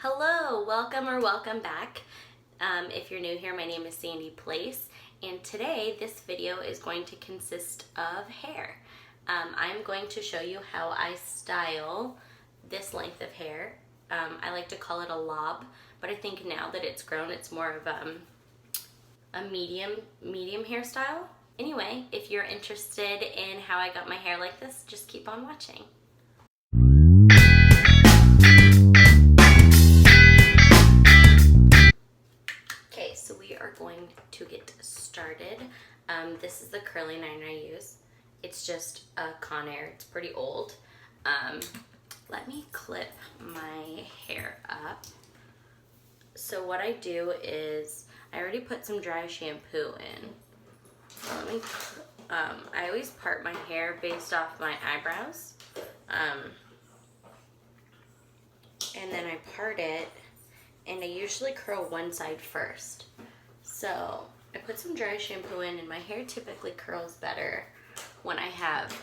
Hello, welcome or welcome back. If you're new here, my name is Sandy Place, and today this video is going to consist of hair. I'm going to show you how I style this length of hair. I like to call it a lob, but I think now that it's grown, it's more of a medium hairstyle. Anyway, if you're interested in how I got my hair like this, just keep on watching. So we are going to get started. This is the curling iron I use. It's just a CONAIR. It's pretty old. Let me clip my hair up. So what I do is I already put some dry shampoo in. I always part my hair based off my eyebrows. And then I part it, and I usually curl one side first. So I put some dry shampoo in, and my hair typically curls better when I have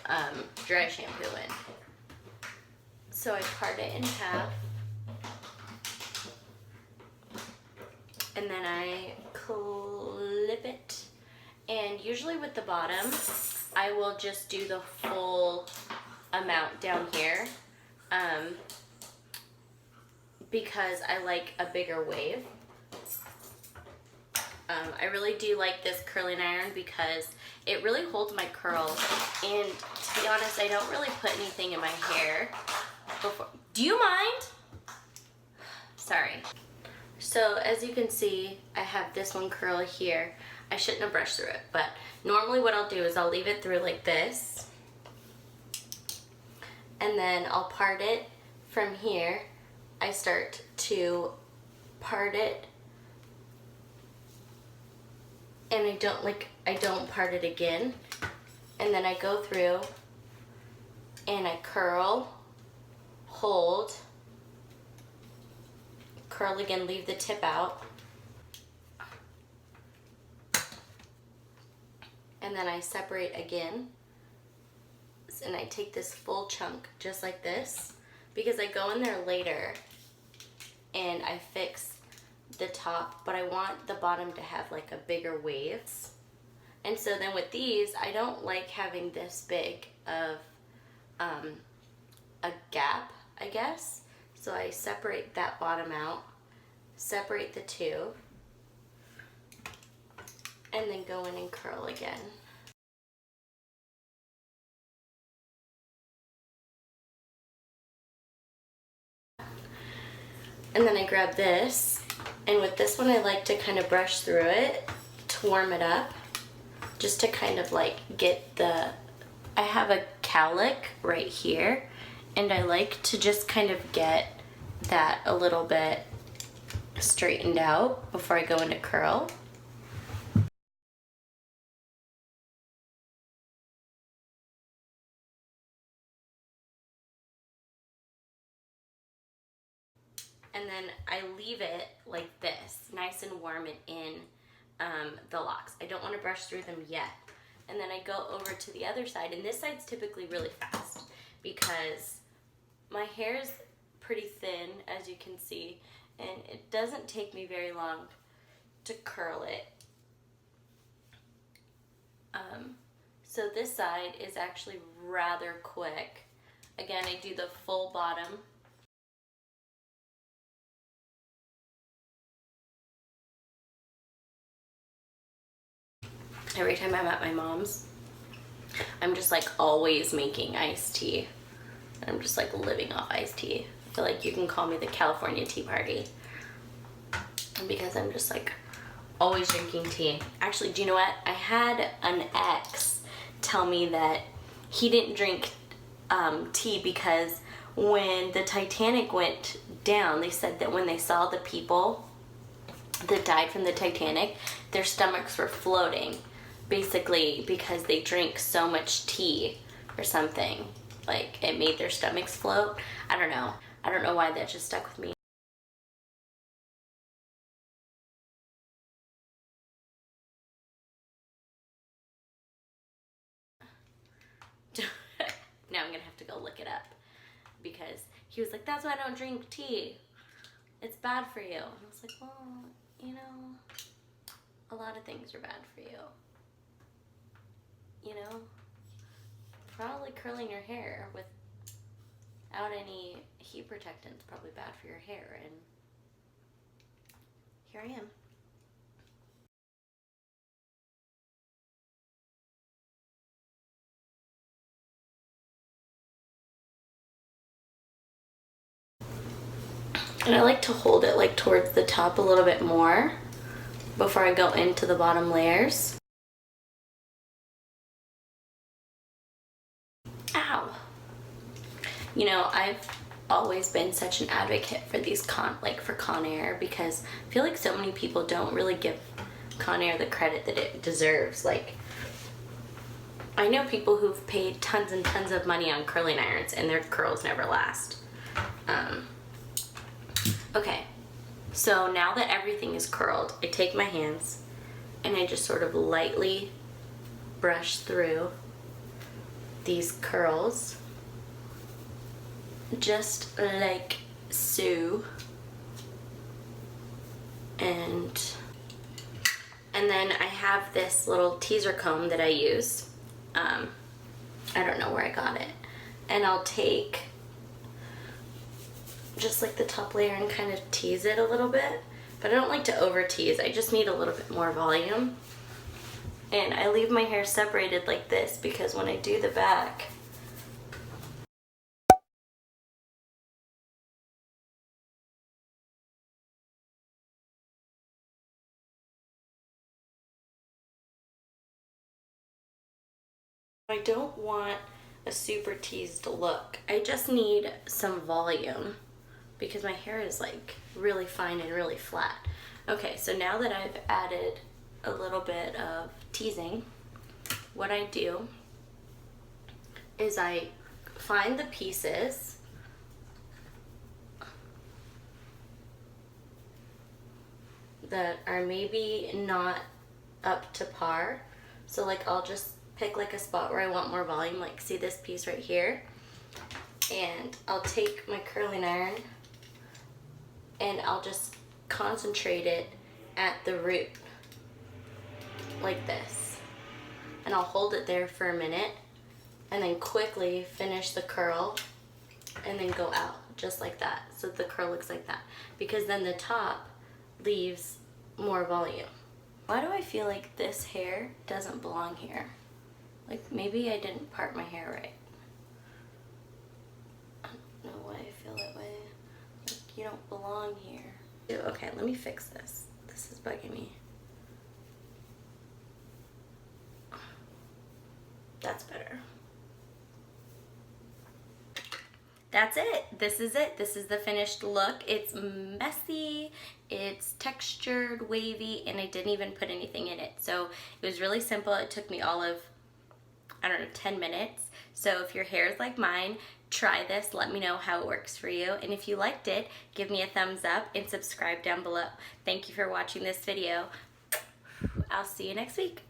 dry shampoo in. So I part it in half, and then I clip it. And usually with the bottom, I will just do the full amount down here because I like a bigger wave. I really do like this curling iron because it really holds my curls, and to be honest, I don't really put anything in my hair before. Do you mind? Sorry. So as you can see, I have this one curl here. I shouldn't have brushed through it, but normally what I'll do is I'll leave it through like this, and then I'll part it from here. I start to part it, and I don't part it again, and then I go through and I curl, hold, curl again, leave the tip out, and then I separate again, and I take this full chunk just like this, because I go in there later and I fix the top, but I want the bottom to have like a bigger wave. And so then with these, I don't like having this big of a gap, I guess. So I separate that bottom out, separate the two, and then go in and curl again. And then I grab this, and with this one I like to kind of brush through it to warm it up, just to kind of like get I have a cowlick right here, and I like to just kind of get that a little bit straightened out before I go into curl. And then I leave it like this, nice and warm and in the locks. I don't want to brush through them yet. And then I go over to the other side, and this side's typically really fast because my hair is pretty thin, as you can see, and it doesn't take me very long to curl it. So this side is actually rather quick. Again, I do the full bottom. Every time I'm at my mom's, I'm just like always making iced tea. I'm just like living off iced tea. I feel like you can call me the California Tea Party because I'm just like always drinking tea. Actually, do you know what? I had an ex tell me that he didn't drink tea because when the Titanic went down, they said that when they saw the people that died from the Titanic, their stomachs were floating. Basically because they drink so much tea or something. Like it made their stomachs float. I don't know. I don't know why that just stuck with me. Now I'm gonna have to go look it up because he was like, that's why I don't drink tea. it's bad for you. And I was like, well, you know, a lot of things are bad for you. You know, probably curling your hair without any heat protectant is probably bad for your hair, and here I am. And I like to hold it like towards the top a little bit more before I go into the bottom layers. Ow! You know, I've always been such an advocate for these for CONAIR, because I feel like so many people don't really give CONAIR the credit that it deserves. Like, I know people who've paid tons and tons of money on curling irons and their curls never last. Okay, so now that everything is curled, I take my hands and I just sort of lightly brush through these curls, just like so. And then I have this little teaser comb that I use. I don't know where I got it. And I'll take just like the top layer and kind of tease it a little bit, but I don't like to over tease. I just need a little bit more volume. And I leave my hair separated like this because when I do the back, I don't want a super teased look. I just need some volume because my hair is like really fine and really flat. Okay, so now that I've added a little bit of teasing, what I do is I find the pieces that are maybe not up to par. So like I'll just pick like a spot where I want more volume, like see this piece right here, and I'll take my curling iron and I'll just concentrate it at the root like this, and I'll hold it there for a minute and then quickly finish the curl and then go out just like that, so the curl looks like that, because then the top leaves more volume. Why do I feel like this hair doesn't belong here? Like maybe I didn't part my hair right. I don't know why I feel that way. Like you don't belong here. Okay, let me fix this. This is bugging me. That's better. That's it. This is it. This is the finished look. It's messy, it's textured, wavy, and I didn't even put anything in it. So it was really simple. It took me all of, I don't know, 10 minutes. So if your hair is like mine, try this. Let me know how it works for you. And if you liked it, give me a thumbs up and subscribe down below. Thank you for watching this video. I'll see you next week.